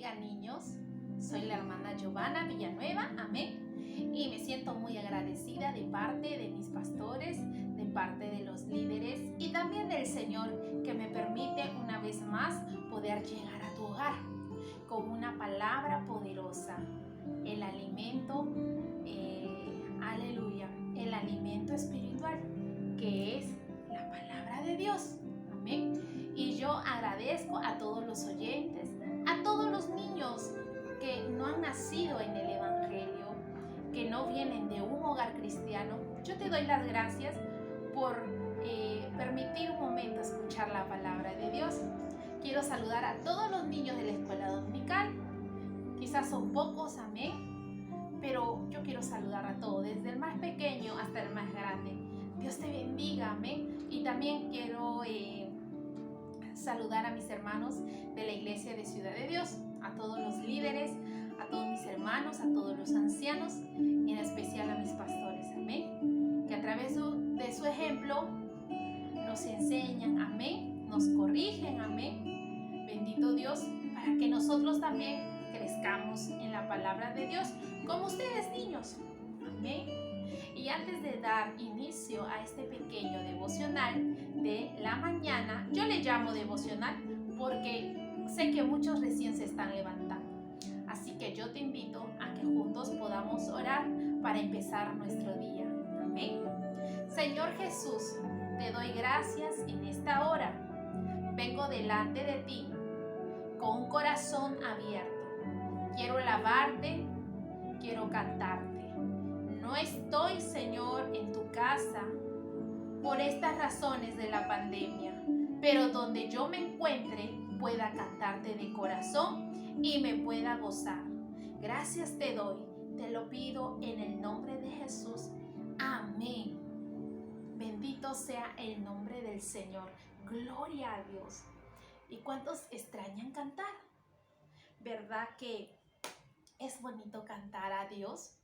bendiga, niños. Soy la hermana Giovanna Villanueva, amén. Y me siento muy agradecida de parte de mis pastores, de parte de los líderes y también del Señor que me permite una vez más poder llegar a tu hogar con una palabra poderosa. El alimento, aleluya, el alimento espiritual que es la palabra de Dios. Amén. Y yo agradezco a todos los oyentes, a todos los niños que no han nacido en el Evangelio, que no vienen de un hogar cristiano. Yo te doy las gracias por permitir un momento escuchar la palabra de Dios. Quiero saludar a todos los niños de la escuela dominical. Quizás son pocos, amén, pero yo quiero saludar a todos, desde el más pequeño hasta el más grande. Dios te bendiga, amén. Y también quiero saludar a mis hermanos de la iglesia de Ciudad de Dios, a todos los líderes, a todos mis hermanos, a todos los ancianos y en especial a mis pastores, amén, que a través de su ejemplo nos enseñan, amén, nos corrigen, amén. Bendito Dios, para que nosotros también crezcamos en la palabra de Dios, como ustedes niños, amén. Y antes de dar inicio a este pequeño devocional de la mañana, yo le llamo devocional porque sé que muchos recién se están levantando. Así que yo te invito a que juntos podamos orar para empezar nuestro día. Amén. Señor Jesús, te doy gracias en esta hora. Vengo delante de ti con un corazón abierto. Quiero alabarte, quiero cantarte. No estoy, Señor, en tu casa por estas razones de la pandemia, pero donde yo me encuentre pueda cantarte de corazón y me pueda gozar. Gracias te doy, te lo pido en el nombre de Jesús. Amén. Bendito sea el nombre del Señor. Gloria a Dios. ¿Y cuántos extrañan cantar? ¿Verdad que es bonito cantar a Dios?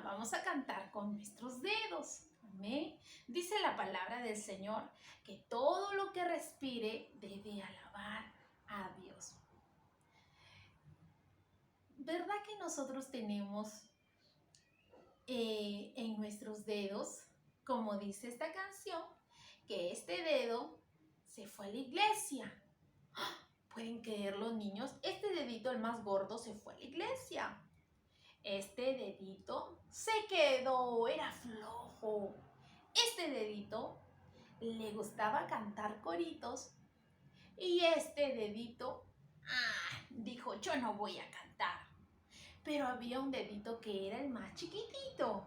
Vamos a cantar con nuestros dedos. Amén. Dice la palabra del Señor que todo lo que respire debe alabar a Dios. ¿Verdad que nosotros tenemos en nuestros dedos, como dice esta canción, que este dedo se fue a la iglesia? ¿Pueden creerlo, niños? Este dedito, el más gordo, se fue a la iglesia. Este dedito se quedó, era flojo. Este dedito le gustaba cantar coritos y este dedito dijo, yo no voy a cantar. Pero había un dedito que era el más chiquitito.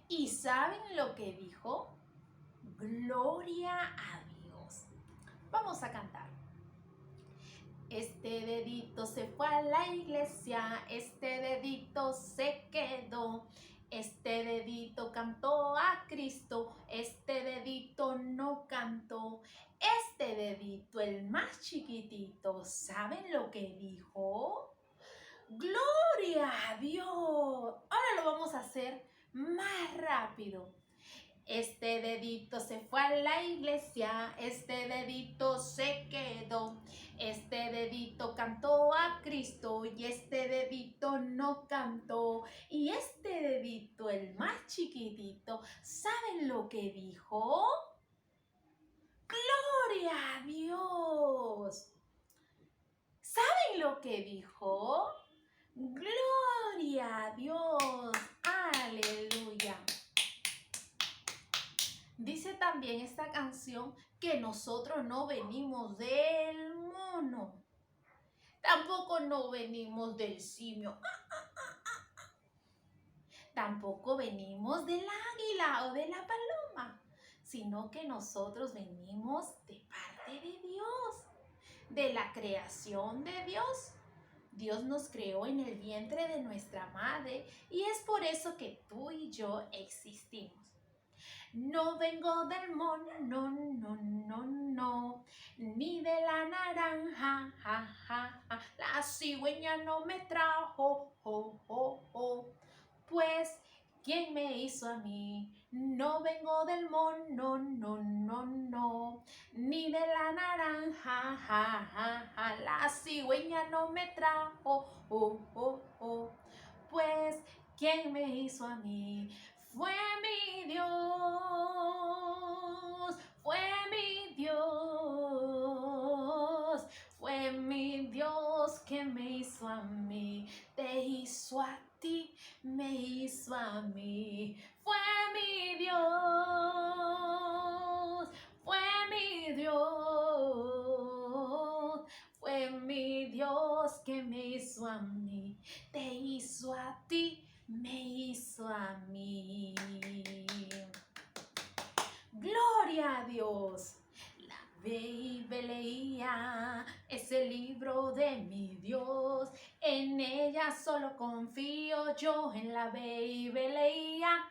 ¿Y saben lo que dijo? Gloria a Dios. Vamos a cantar. Este dedito se fue a la iglesia, este dedito se quedó, este dedito cantó a Cristo, este dedito no cantó, este dedito, el más chiquitito, ¿saben lo que dijo? ¡Gloria a Dios! Ahora lo vamos a hacer más rápido. Este dedito se fue a la iglesia, este dedito se quedó, este dedito cantó a Cristo y este dedito no cantó. Y este dedito, el más chiquitito, ¿saben lo que dijo? ¡Gloria a Dios! ¿Saben lo que dijo? ¡Gloria a Dios! ¡Aleluya! Dice también esta canción que nosotros no venimos del mono, tampoco no venimos del simio, tampoco venimos del águila o de la paloma, sino que nosotros venimos de parte de Dios, de la creación de Dios. Dios nos creó en el vientre de nuestra madre y es por eso que tú y yo existimos. No vengo del mono, no, no, no, no, ni de la naranja, ja, ja, ja. La cigüeña no me trajo, jo, jo, jo. Pues, ¿quién me hizo a mí? No vengo del mono, no, no, no, ni de la naranja, ja, ja, ja. La cigüeña no me trajo, oh, oh, oh. Pues, ¿quién me hizo a mí? Fue mi Dios, fue mi Dios, fue mi Dios que me hizo a mí, te hizo a ti, me hizo a mí. Fue mi Dios, fue mi Dios, fue mi Dios que me hizo a mí, te hizo a ti, me hizo a mí. Gloria a Dios. La ve leía ese libro de mi Dios. En ella solo confío yo, en la leía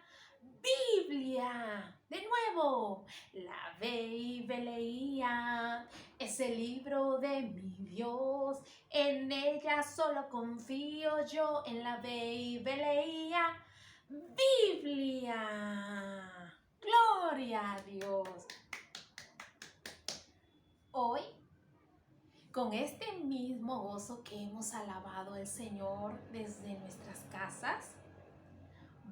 Biblia. De nuevo, la leía ese libro de mi Dios. En ella solo confío yo, en la leía Biblia. Gloria a Dios. Hoy, con este mismo gozo que hemos alabado al Señor desde nuestras casas,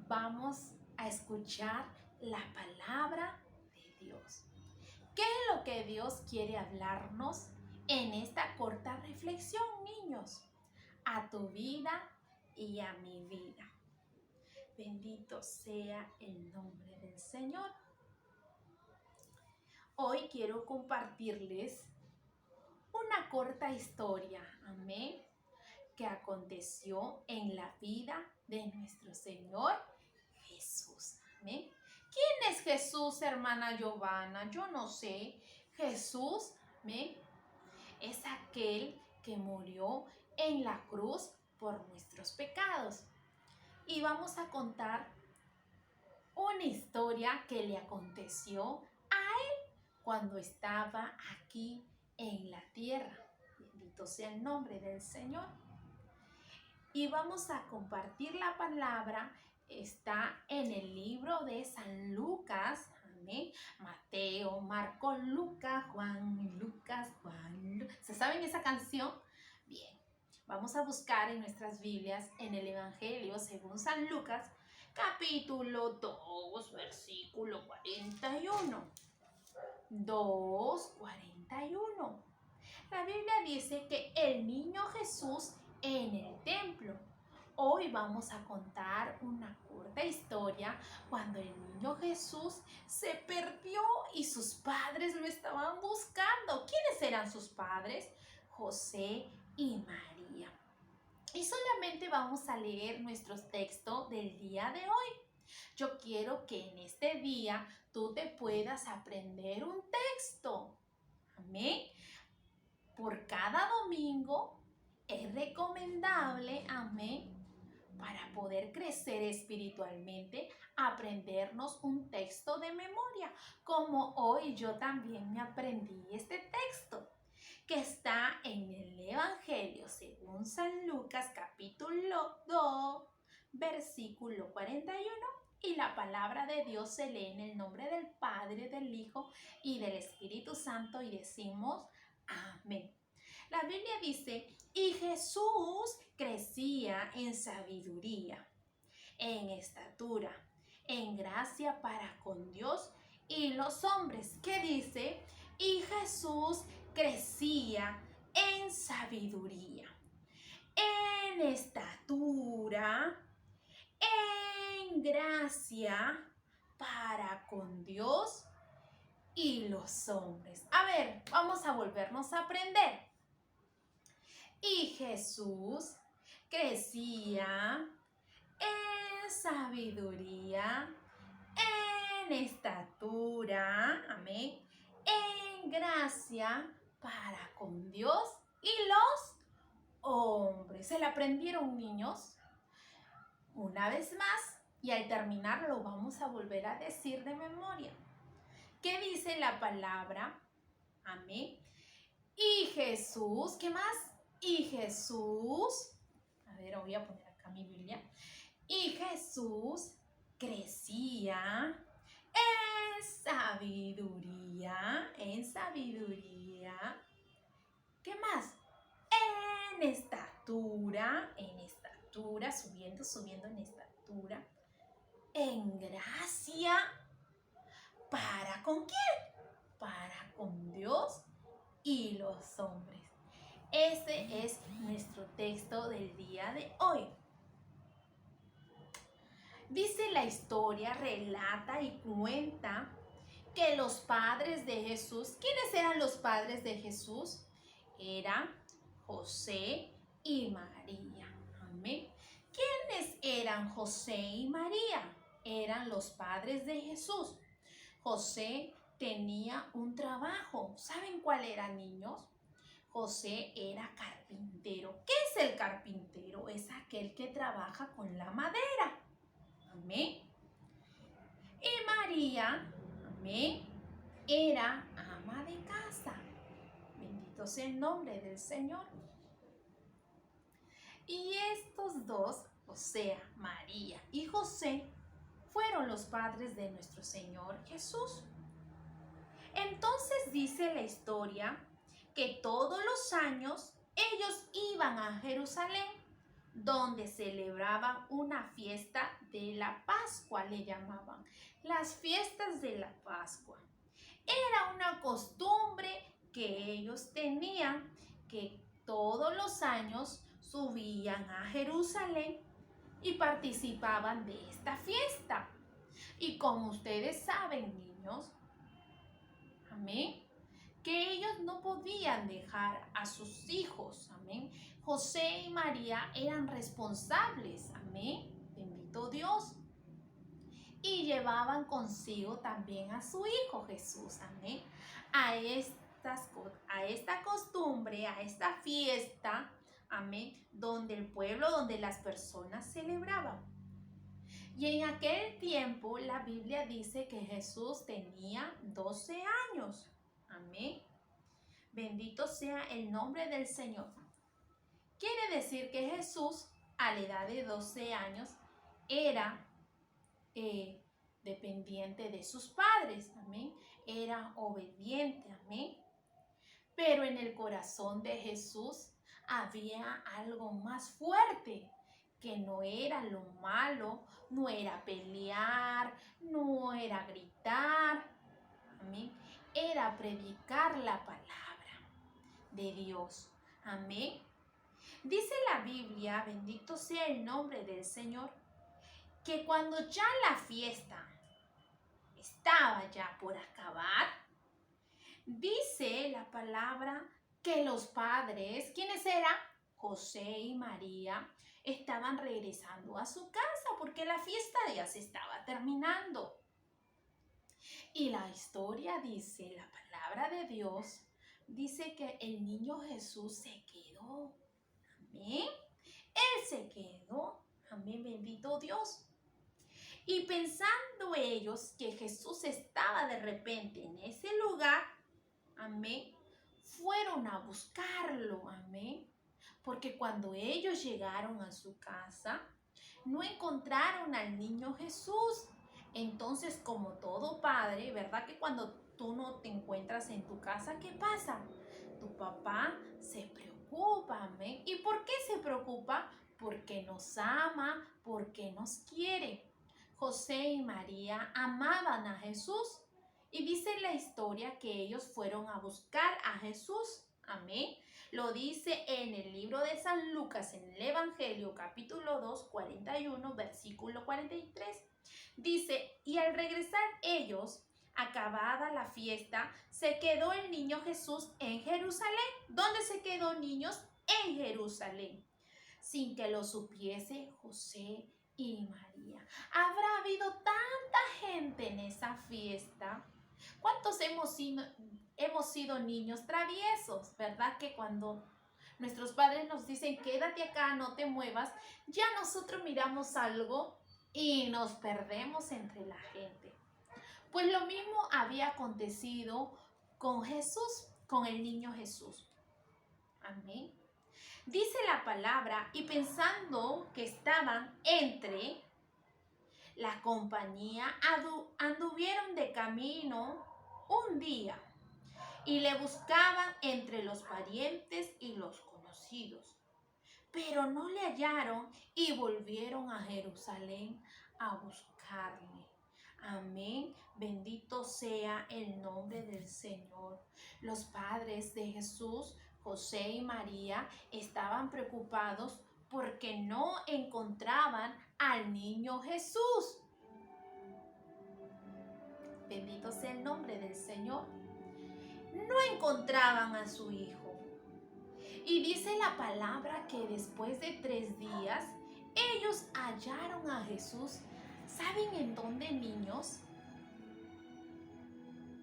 vamos a escuchar la palabra de Dios. ¿Qué es lo que Dios quiere hablarnos en esta corta reflexión, niños? A tu vida y a mi vida. Bendito sea el nombre del Señor. Hoy quiero compartirles una corta historia, amén, que aconteció en la vida de nuestro Señor Jesús, amén. ¿Quién es Jesús, hermana Giovanna? Yo no sé. Jesús, amén, es aquel que murió en la cruz por nuestros pecados. Y vamos a contar una historia que le aconteció a él cuando estaba aquí en la tierra. Bendito sea el nombre del Señor. Y vamos a compartir la palabra. Está en el libro de San Lucas. Amén. Mateo, Marcos, Lucas, Juan, Lucas, Juan. ¿Se saben esa canción? Bien. Vamos a buscar en nuestras Biblias en el Evangelio según San Lucas, capítulo 2, versículo 41. 2:41. La Biblia dice que el niño Jesús en el templo. Hoy vamos a contar una corta historia cuando el niño Jesús se perdió y sus padres lo estaban buscando. ¿Quiénes eran sus padres? José y María. Y solamente vamos a leer nuestro texto del día de hoy. Yo quiero que en este día tú te puedas aprender un texto. Amén. Por cada domingo es recomendable, amén, para poder crecer espiritualmente, aprendernos un texto de memoria, como hoy yo también me aprendí este texto, que está en el Evangelio según San Lucas, capítulo 2, versículo 41. Y la palabra de Dios se lee en el nombre del Padre, del Hijo y del Espíritu Santo y decimos amén. La Biblia dice, y Jesús crecía en sabiduría, en estatura, en gracia para con Dios y los hombres. ¿Qué dice? Y Jesús crecía en sabiduría, en estatura, en gracia para con Dios y los hombres. A ver, vamos a volvernos a aprender. Y Jesús crecía en sabiduría, en estatura, amén, en gracia para con Dios y los hombres. ¿Se la aprendieron, niños? Una vez más, y al terminar lo vamos a volver a decir de memoria. ¿Qué dice la palabra? Amén. Y Jesús, ¿qué más? Y Jesús, a ver, voy a poner acá mi Biblia. Y Jesús crecía en sabiduría. ¿Qué más? En estatura, subiendo en estatura. En gracia. ¿Para con quién? Para con Dios y los hombres. Ese es nuestro texto del día de hoy. Dice la historia, relata y cuenta que los padres de Jesús, ¿quiénes eran los padres de Jesús? Eran José y María. Amén. ¿Quiénes eran José y María? Eran los padres de Jesús. José tenía un trabajo. ¿Saben cuál era, niños? José era carpintero. ¿Qué es el carpintero? Es aquel que trabaja con la madera. Amén. Y María, amén, era ama de casa. Bendito sea el nombre del Señor. Y estos dos, o sea, María y José, fueron los padres de nuestro Señor Jesús. Entonces dice la historia que todos los años ellos iban a Jerusalén, donde celebraban una fiesta de la Pascua, le llamaban, las fiestas de la Pascua. Era una costumbre que ellos tenían, que todos los años subían a Jerusalén y participaban de esta fiesta. Y como ustedes saben, niños, amén, que ellos no podían dejar a sus hijos, amén. José y María eran responsables, amén, bendito Dios. Y llevaban consigo también a su hijo Jesús, amén, a esta costumbre, a esta fiesta, amén, donde el pueblo, donde las personas celebraban. Y en aquel tiempo la Biblia dice que Jesús tenía 12 años, amén. Bendito sea el nombre del Señor. Quiere decir que Jesús, a la edad de 12 años, era dependiente de sus padres, amén. Era obediente, amén. Pero en el corazón de Jesús había algo más fuerte, que no era lo malo, no era pelear, no era gritar, amén. Era predicar la palabra de Dios. Amén. Dice la Biblia, bendito sea el nombre del Señor, que cuando ya la fiesta estaba ya por acabar, dice la palabra que los padres, ¿quiénes eran? José y María, estaban regresando a su casa porque la fiesta ya se estaba terminando. Y la historia dice, la palabra de Dios, dice que el niño Jesús se quedó. Amén. Él se quedó. Amén, bendito Dios. Y pensando ellos que Jesús estaba de repente en ese lugar, amén, fueron a buscarlo, amén. Porque cuando ellos llegaron a su casa, no encontraron al niño Jesús. Entonces, como todo padre, ¿verdad? Que cuando tú no te encuentras en tu casa, ¿qué pasa? Tu papá se preocupa, amén. ¿Y por qué se preocupa? Porque nos ama, porque nos quiere. José y María amaban a Jesús y dice la historia que ellos fueron a buscar a Jesús. Amén. Lo dice en el libro de San Lucas, en el Evangelio, capítulo 2, 41, versículo 43. Dice, y al regresar ellos, acabada la fiesta, se quedó el niño Jesús en Jerusalén. ¿Dónde se quedó, niños? En Jerusalén, sin que lo supiese José y María. ¿Habrá habido tanta gente en esa fiesta? ¿Cuántos hemos sido niños traviesos? ¿Verdad que cuando nuestros padres nos dicen quédate acá, no te muevas, ya nosotros miramos algo y nos perdemos entre la gente? Pues lo mismo había acontecido con Jesús, con el niño Jesús. Amén. Dice la palabra, y pensando que estaban entre La compañía anduvieron de camino un día y le buscaban entre los parientes y los conocidos, pero no le hallaron y volvieron a Jerusalén a buscarle. Amén. Bendito sea el nombre del Señor. Los padres de Jesús, José y María, estaban preocupados porque no encontraban al niño Jesús. Bendito sea el nombre del Señor. No encontraban a su hijo. Y dice la palabra que después de 3 días, ellos hallaron a Jesús. ¿Saben en dónde, niños?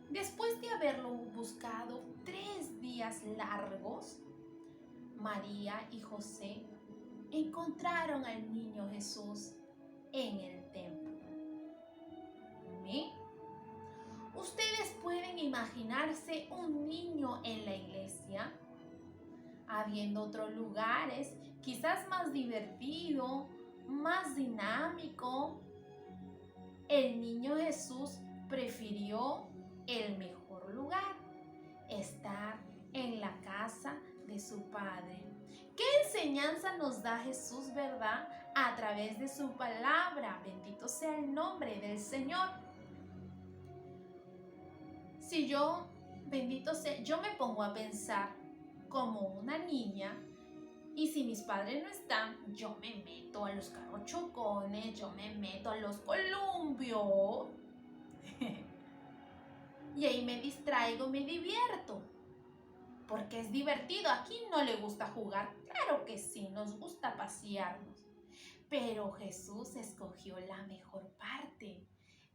Después de haberlo buscado 3 días largos, María y José encontraron al niño Jesús en el templo. ¿Amén? Ustedes pueden imaginarse un niño en la iglesia, habiendo otros lugares, quizás más divertido, más dinámico. El niño Jesús prefirió el mejor lugar, estar en la casa de su Padre. ¿Qué enseñanza nos da Jesús, verdad? A través de su palabra. Bendito sea el nombre del Señor. Si yo, bendito sea, yo me pongo a pensar como una niña, y si mis padres no están, yo me meto a los carrochocones, yo me meto a los columpios y ahí me distraigo, me divierto, porque es divertido. ¿A quién no le gusta jugar? Claro que sí, nos gusta pasearnos, pero Jesús escogió la mejor parte,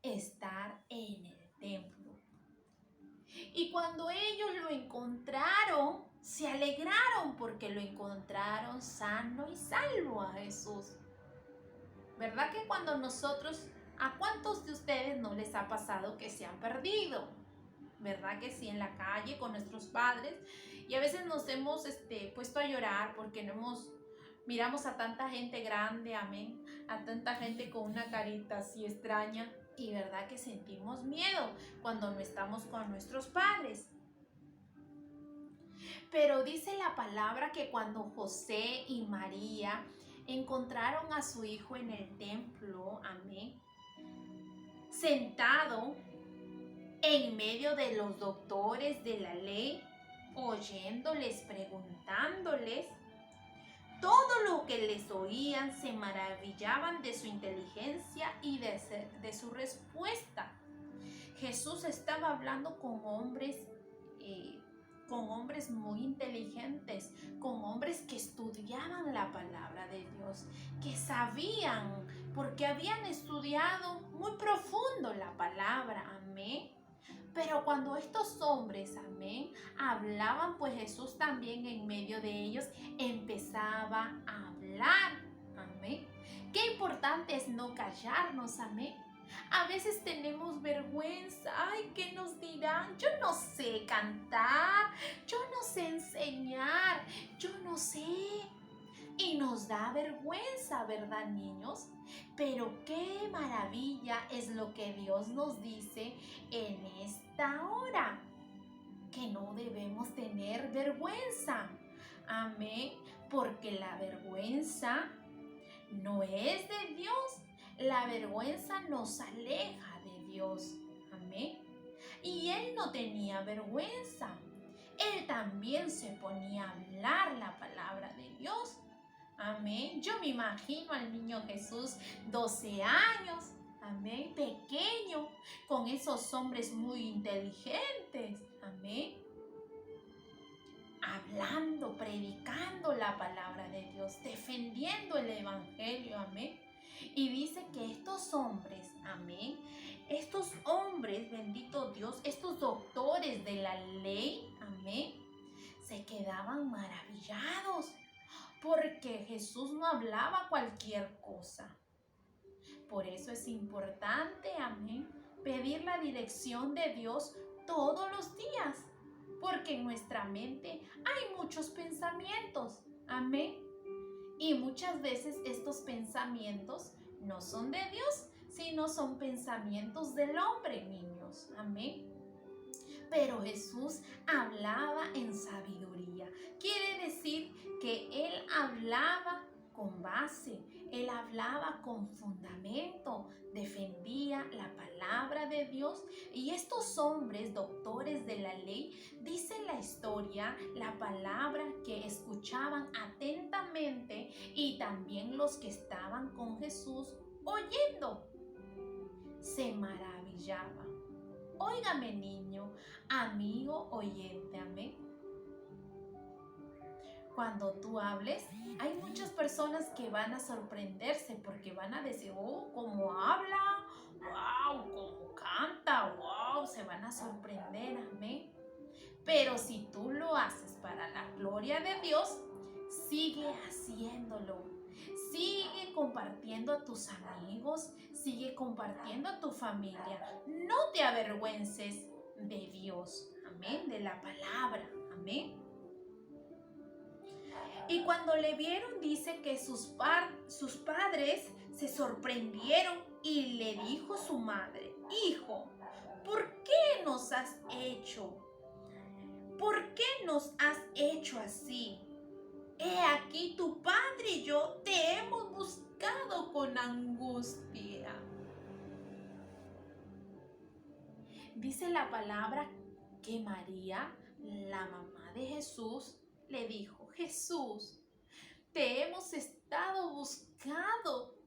estar en el templo. Y cuando ellos lo encontraron, se alegraron porque lo encontraron sano y salvo a Jesús. ¿Verdad que cuando nosotros, a cuántos de ustedes no les ha pasado que se han perdido? ¿Verdad que sí? En la calle con nuestros padres, y a veces nos hemos puesto a llorar porque miramos a tanta gente grande, amén, a tanta gente con una carita así extraña, y verdad que sentimos miedo cuando no estamos con nuestros padres. Pero dice la palabra que cuando José y María encontraron a su hijo en el templo, amén, sentado en medio de los doctores de la ley, oyéndoles, preguntándoles, todo lo que les oían se maravillaban de su inteligencia y de su respuesta. Jesús estaba hablando con hombres muy inteligentes, con hombres que estudiaban la palabra de Dios, que sabían, porque habían estudiado muy profundo la palabra, amén. Pero cuando estos hombres, amén, hablaban, pues Jesús también en medio de ellos empezaba a hablar, amén. Qué importante es no callarnos, amén. A veces tenemos vergüenza. Ay, ¿qué nos dirán? Yo no sé cantar, yo no sé enseñar, yo no sé. Y nos da vergüenza, ¿verdad, niños? Pero qué maravilla es lo que Dios nos dice en esta hora, que no debemos tener vergüenza. Amén. Porque la vergüenza no es de Dios. La vergüenza nos aleja de Dios. Amén. Y él no tenía vergüenza. Él también se ponía a hablar la palabra de Dios. Amén. Yo me imagino al niño Jesús, 12 años, amén, pequeño, con esos hombres muy inteligentes, amén, hablando, predicando la palabra de Dios, defendiendo el evangelio, amén. Y dice que estos hombres, amén, estos hombres, bendito Dios, estos doctores de la ley, amén, se quedaban maravillados, porque Jesús no hablaba cualquier cosa. Por eso es importante, amén, pedir la dirección de Dios todos los días, porque en nuestra mente hay muchos pensamientos, amén. Y muchas veces estos pensamientos no son de Dios, sino son pensamientos del hombre, niños. Amén. Pero Jesús hablaba en sabiduría. Quiere decir que Él hablaba con base, Él hablaba con fundamento, defendía la palabra de Dios. Y estos hombres, doctores de la ley, dice la historia, la palabra que escuchaban atentamente y también los que estaban con Jesús oyendo, se maravillaban. Óigame, niño, amigo oyente, amén. Cuando tú hables, hay muchas personas que van a sorprenderse porque van a decir, oh, cómo habla, wow, cómo canta, wow, se van a sorprender, amén. Pero si tú lo haces para la gloria de Dios, sigue haciéndolo. Sigue compartiendo a tus amigos, sigue compartiendo a tu familia. No te avergüences de Dios, amén, de la palabra, amén. Y cuando le vieron, dice que sus padres se sorprendieron y le dijo su madre, hijo, ¿por qué nos has hecho? ¿Por qué nos has hecho así? He aquí tu padre y yo te hemos buscado con angustia. Dice la palabra que María, la mamá de Jesús, le dijo, Jesús, te hemos estado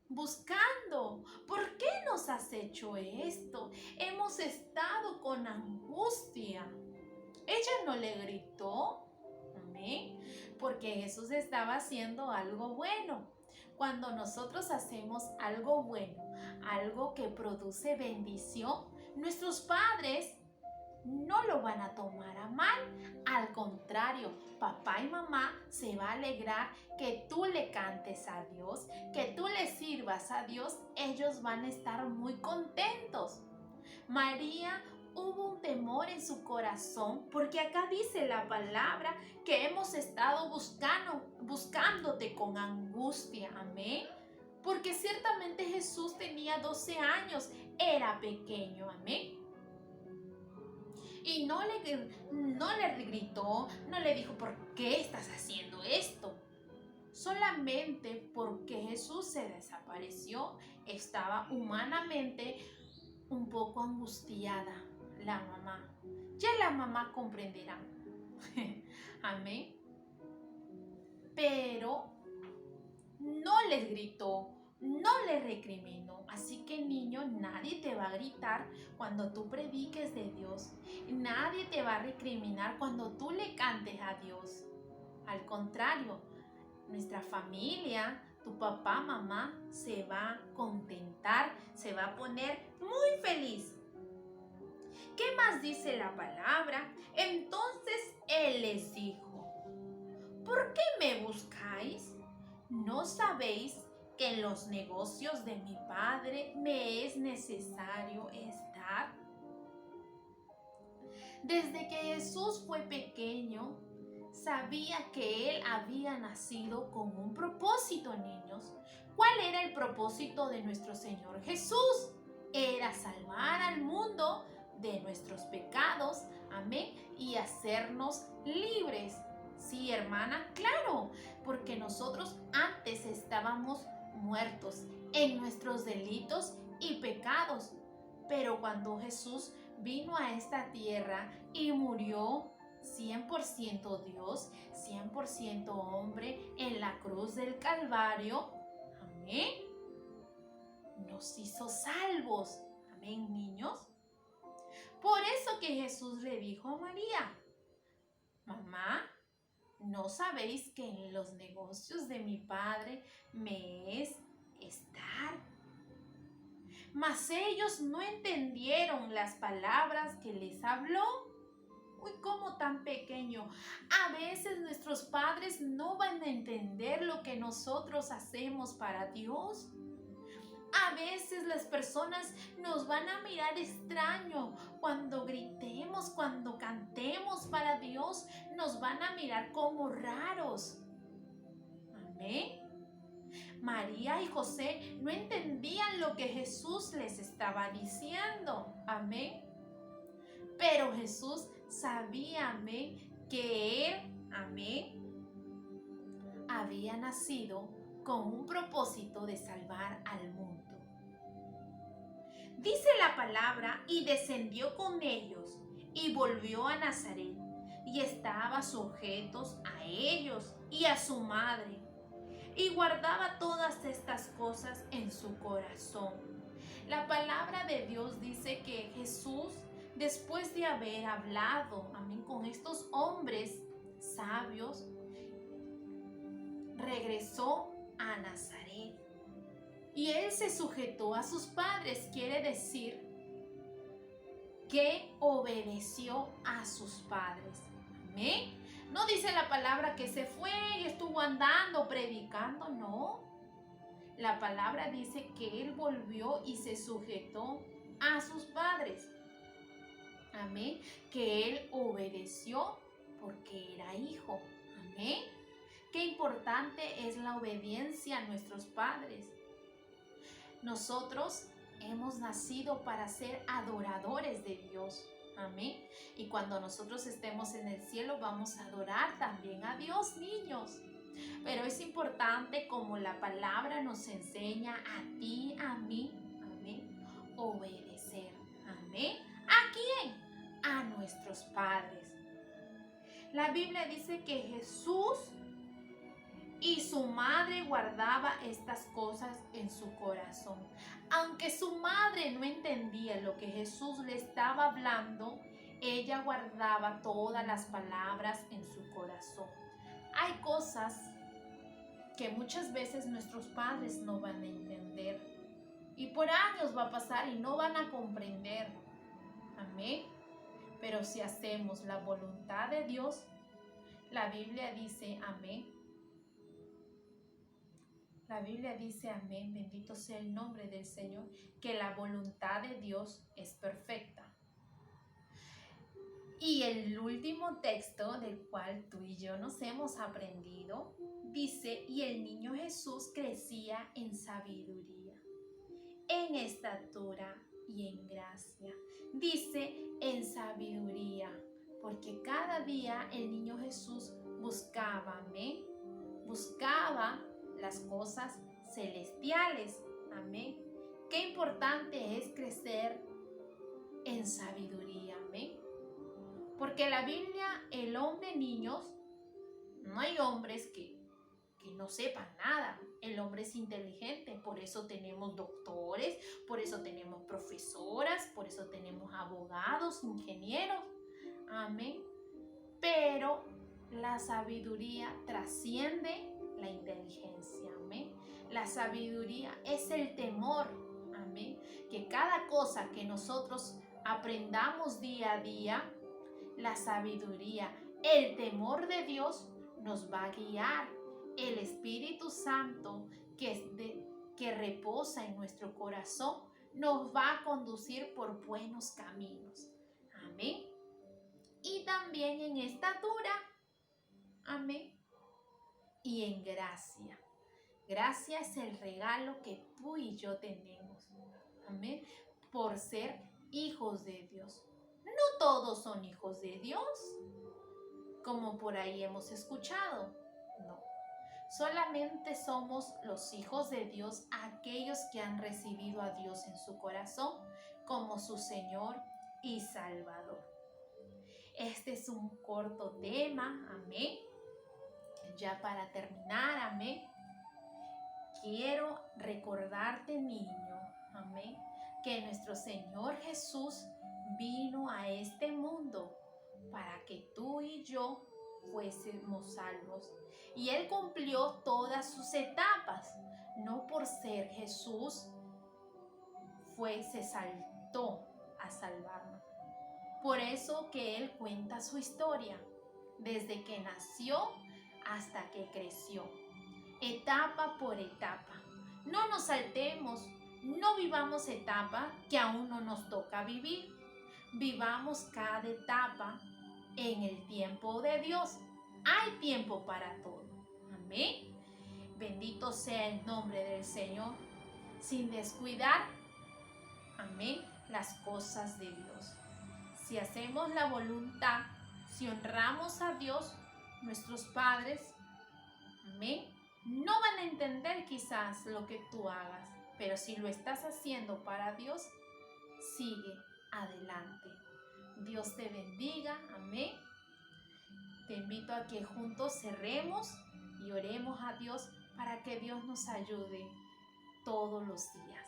buscando. ¿Por qué nos has hecho esto? Hemos estado con angustia. Ella no le gritó, amén, porque Jesús estaba haciendo algo bueno. Cuando nosotros hacemos algo bueno, algo que produce bendición, nuestros padres no lo van a tomar a mal. Al contrario, papá y mamá se va a alegrar que tú le cantes a Dios, que tú le sirvas a Dios. Ellos van a estar muy contentos. María, hubo un temor en su corazón porque acá dice la palabra que hemos estado buscándote con angustia. Amén. Porque ciertamente Jesús tenía 12 años, era pequeño. Amén. Y no le gritó, no le dijo, ¿por qué estás haciendo esto? Solamente porque Jesús se desapareció, estaba humanamente un poco angustiada la mamá. Ya la mamá comprenderá. Amén. Pero no les gritó, no les recriminó. Así que, niño, nadie te va a gritar cuando tú prediques de Dios. Nadie te va a recriminar cuando tú le cantes a Dios. Al contrario, nuestra familia, tu papá, mamá, se va a contentar, se va a poner muy feliz. ¿Qué más dice la palabra? Entonces él les dijo, ¿por qué me buscáis? ¿No sabéis que en los negocios de mi padre me es necesario estar? Desde que Jesús fue pequeño, sabía que Él había nacido con un propósito, niños. ¿Cuál era el propósito de nuestro Señor Jesús? Era salvar al mundo de nuestros pecados, amén, y hacernos libres. Sí, hermana, claro, porque nosotros antes estábamos muertos en nuestros delitos y pecados. Pero cuando Jesús vino a esta tierra y murió 100% Dios, 100% hombre en la cruz del Calvario, amén, nos hizo salvos. Amén, niños. Por eso que Jesús le dijo a María, mamá, ¿no sabéis que en los negocios de mi Padre me es estar? Mas ellos no entendieron las palabras que les habló. Uy, cómo tan pequeño. A veces nuestros padres no van a entender lo que nosotros hacemos para Dios. A veces las personas nos van a mirar extraño cuando gritemos, cuando cantemos para Dios, nos van a mirar como raros. Amén. María y José no entendían lo que Jesús les estaba diciendo. Amén. Pero Jesús sabía, amén, que Él, amén, había nacido con un propósito de salvar al mundo. Dice la palabra, y descendió con ellos, y volvió a Nazaret, y estaba sujetos a ellos y a su madre, y guardaba todas estas cosas en su corazón. La palabra de Dios dice que Jesús, después de haber hablado, amén, con estos hombres sabios, regresó a Nazaret. Y él se sujetó a sus padres, quiere decir que obedeció a sus padres. Amén. No dice la palabra que se fue y estuvo andando, predicando, no. La palabra dice que él volvió y se sujetó a sus padres. Amén. Que él obedeció porque era hijo. Amén. Qué importante es la obediencia a nuestros padres. Nosotros hemos nacido para ser adoradores de Dios. Amén. Y cuando nosotros estemos en el cielo vamos a adorar también a Dios, niños. Pero es importante, como la palabra nos enseña a ti, a mí, amén, obedecer. Amén. ¿A quién? A nuestros padres. La Biblia dice que Jesús y su madre guardaba estas cosas en su corazón. Aunque su madre no entendía lo que Jesús le estaba hablando, ella guardaba todas las palabras en su corazón. Hay cosas que muchas veces nuestros padres no van a entender. Y por años va a pasar y no van a comprender. Amén. Pero si hacemos la voluntad de Dios, la Biblia dice, amén. La Biblia dice, amén, bendito sea el nombre del Señor, que la voluntad de Dios es perfecta. Y el último texto del cual tú y yo nos hemos aprendido, dice, y el niño Jesús crecía en sabiduría, en estatura y en gracia. Dice, en sabiduría, porque cada día el niño Jesús buscaba, amén, buscaba las cosas celestiales. Amén. Qué importante es crecer en sabiduría. Amén. Porque la Biblia, el hombre, niños, no hay hombres que no sepan nada. El hombre es inteligente, por eso tenemos doctores, por eso tenemos profesoras, por eso tenemos abogados, ingenieros. Amén. Pero la sabiduría trasciende la inteligencia, amén. La sabiduría es el temor, amén. Que cada cosa que nosotros aprendamos día a día, la sabiduría, el temor de Dios nos va a guiar. El Espíritu Santo que reposa en nuestro corazón nos va a conducir por buenos caminos, amén. Y también en estatura, amén, y en gracia. Gracia es el regalo que tú y yo tenemos, amén, por ser hijos de Dios. No todos son hijos de Dios, como por ahí hemos escuchado, no. Solamente somos los hijos de Dios aquellos que han recibido a Dios en su corazón como su Señor y Salvador. Este es un corto tema, amén. Ya para terminar, amén, quiero recordarte, niño, amén, que nuestro Señor Jesús vino a este mundo para que tú y yo fuésemos salvos. Y Él cumplió todas sus etapas. No por ser Jesús se saltó a salvarnos. Por eso que Él cuenta su historia, desde que nació hasta que creció, etapa por etapa. No nos saltemos, no vivamos etapas que aún no nos toca vivir. Vivamos cada etapa en el tiempo de Dios. Hay tiempo para todo. Amén. Bendito sea el nombre del Señor, sin descuidar, amén, las cosas de Dios. Si hacemos la voluntad, si honramos a Dios, nuestros padres, amén, no van a entender quizás lo que tú hagas, pero si lo estás haciendo para Dios, sigue adelante. Dios te bendiga, amén. Te invito a que juntos cerremos y oremos a Dios para que Dios nos ayude todos los días.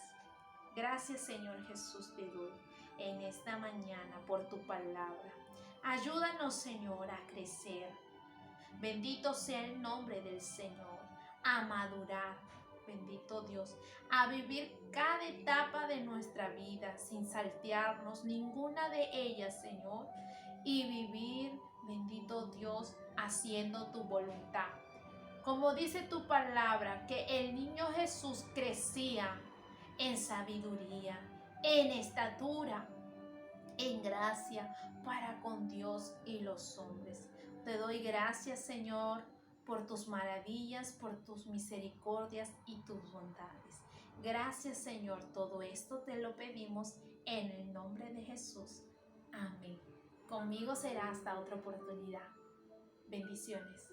Gracias, Señor Jesús, te doy en esta mañana por tu palabra. Ayúdanos, Señor, a crecer. Bendito sea el nombre del Señor, a madurar, bendito Dios, a vivir cada etapa de nuestra vida sin saltearnos ninguna de ellas, Señor, y vivir, bendito Dios, haciendo tu voluntad. Como dice tu palabra, que el niño Jesús crecía en sabiduría, en estatura, en gracia para con Dios y los hombres. Te doy gracias, Señor, por tus maravillas, por tus misericordias y tus bondades. Gracias, Señor, todo esto te lo pedimos en el nombre de Jesús. Amén. Conmigo será hasta otra oportunidad. Bendiciones.